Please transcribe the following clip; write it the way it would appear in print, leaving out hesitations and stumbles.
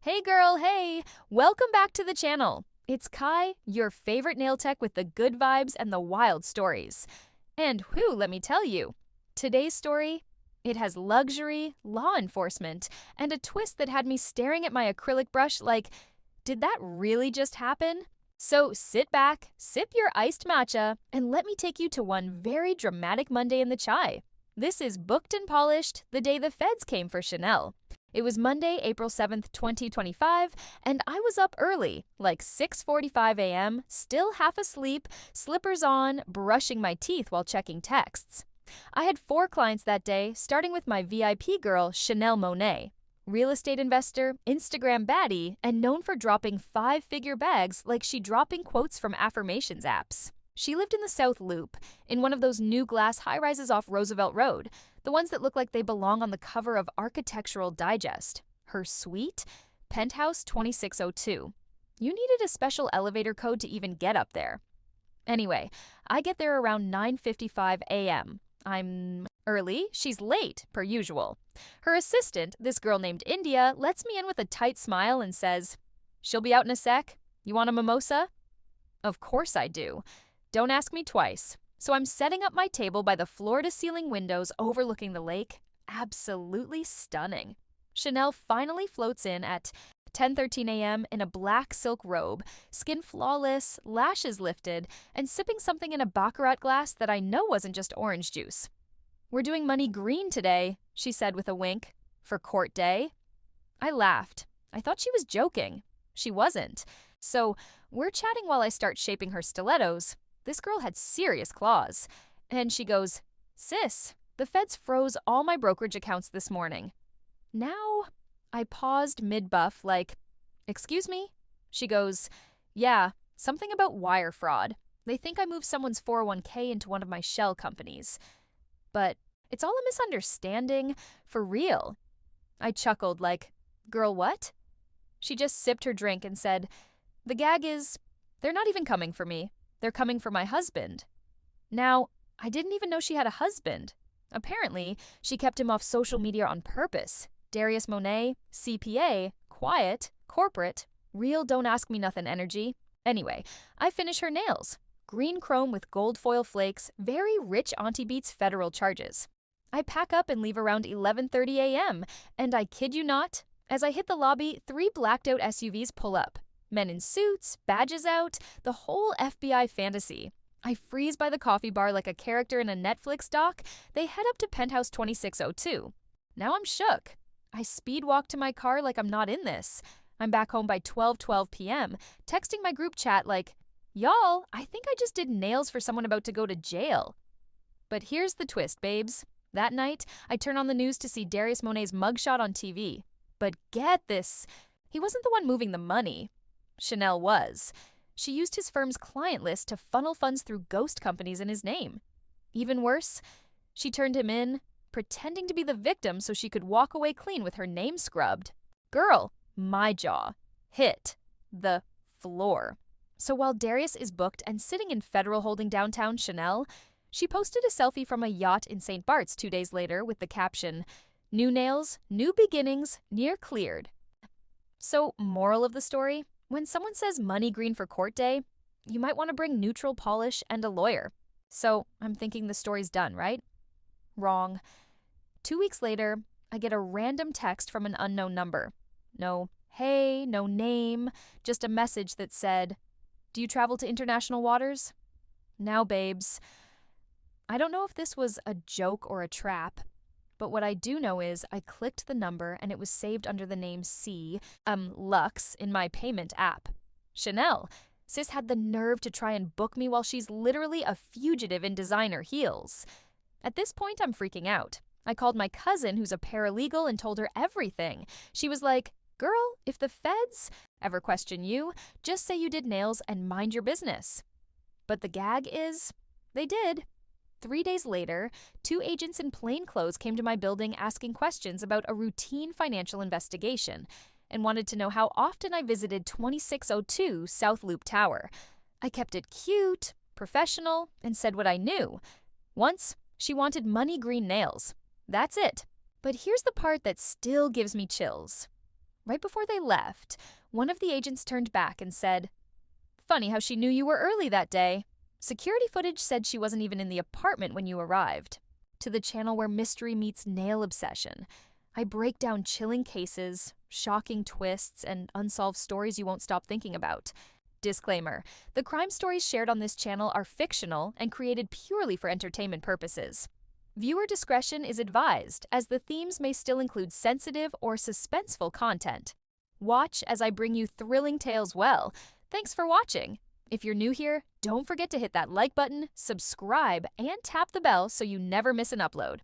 Hey girl, hey! Welcome back to the channel. It's Kai, your favorite nail tech with the good vibes and the wild stories. And whew, let me tell you, today's story, it has luxury, law enforcement, and a twist that had me staring at my acrylic brush like, did that really just happen? So sit back, sip your iced matcha, and let me take you to one very dramatic Monday in the chai. This is Booked and Polished, the day the feds came for Chanel. It was Monday, April 7th, 2025, and I was up early, like 6:45 a.m., still half asleep, slippers on, brushing my teeth while checking texts. I had 4 clients that day, starting with my VIP girl, Chanel Monet. Real estate investor, Instagram baddie, and known for dropping 5-figure bags like she dropping quotes from affirmations apps. She lived in the South Loop, in one of those new glass high-rises off Roosevelt Road, the ones that look like they belong on the cover of Architectural Digest. Her suite? Penthouse 2602. You needed a special elevator code to even get up there. Anyway, I get there around 9:55 a.m. I'm early, she's late, per usual. Her assistant, this girl named India, lets me in with a tight smile and says, "She'll be out in a sec. You want a mimosa?" Of course I do. Don't ask me twice. So I'm setting up my table by the floor-to-ceiling windows overlooking the lake. Absolutely stunning. Chanel finally floats in at 10:13 a.m. in a black silk robe, skin flawless, lashes lifted, and sipping something in a Baccarat glass that I know wasn't just orange juice. "We're doing money green today," she said with a wink. "For court day?" I laughed. I thought she was joking. She wasn't. So we're chatting while I start shaping her stilettos. This girl had serious claws. And she goes, "Sis, the feds froze all my brokerage accounts this morning." Now, I paused mid-buff like, "Excuse me?" She goes, "Yeah, something about wire fraud. They think I moved someone's 401k into one of my shell companies. But it's all a misunderstanding, for real." I chuckled like, "Girl, what?" She just sipped her drink and said, "The gag is, they're not even coming for me. They're coming for my husband." Now, I didn't even know she had a husband. Apparently, she kept him off social media on purpose. Darius Monet, CPA, quiet, corporate, real don't ask me nothing energy. Anyway, I finish her nails. Green chrome with gold foil flakes, very rich Auntie Beats federal charges. I pack up and leave around 11:30 a.m., and I kid you not, as I hit the lobby, 3 blacked-out SUVs pull up. Men in suits, badges out, the whole FBI fantasy. I freeze by the coffee bar like a character in a Netflix doc. They head up to Penthouse 2602. Now I'm shook. I speed walk to my car like I'm not in this. I'm back home by 12:12 p.m., texting my group chat like, "Y'all, I think I just did nails for someone about to go to jail." But here's the twist, babes. That night, I turn on the news to see Darius Monet's mugshot on TV. But get this, he wasn't the one moving the money. Chanel was. She used his firm's client list to funnel funds through ghost companies in his name. Even worse, she turned him in, pretending to be the victim so she could walk away clean with her name scrubbed. Girl, my jaw hit the floor. So while Darius is booked and sitting in federal holding downtown Chanel, she posted a selfie from a yacht in St. Bart's 2 days later with the caption, "New nails, new beginnings, near cleared." So, moral of the story, when someone says money green for court day, you might want to bring neutral polish and a lawyer. So, I'm thinking the story's done, right? Wrong. 2 weeks later, I get a random text from an unknown number. No hey, no name, just a message that said, "Do you travel to international waters?" Now, babes, I don't know if this was a joke or a trap, but what I do know is I clicked the number and it was saved under the name Lux in my payment app. Chanel. Sis had the nerve to try and book me while she's literally a fugitive in designer heels. At this point, I'm freaking out. I called my cousin, who's a paralegal, and told her everything. She was like, "Girl, if the feds ever question you, just say you did nails and mind your business." But the gag is, they did. 3 days later, 2 agents in plain clothes came to my building asking questions about a routine financial investigation and wanted to know how often I visited 2602 South Loop Tower. I kept it cute, professional, and said what I knew. Once, she wanted money green nails. That's it. But here's the part that still gives me chills. Right before they left, one of the agents turned back and said, "Funny how she knew you were early that day. Security footage said she wasn't even in the apartment when you arrived." To the channel where mystery meets nail obsession, I break down chilling cases, shocking twists, and unsolved stories you won't stop thinking about. Disclaimer: the crime stories shared on this channel are fictional and created purely for entertainment purposes. Viewer discretion is advised, as the themes may still include sensitive or suspenseful content. Watch as I bring you thrilling tales well. Thanks for watching. If you're new here, don't forget to hit that like button, subscribe, and tap the bell so you never miss an upload.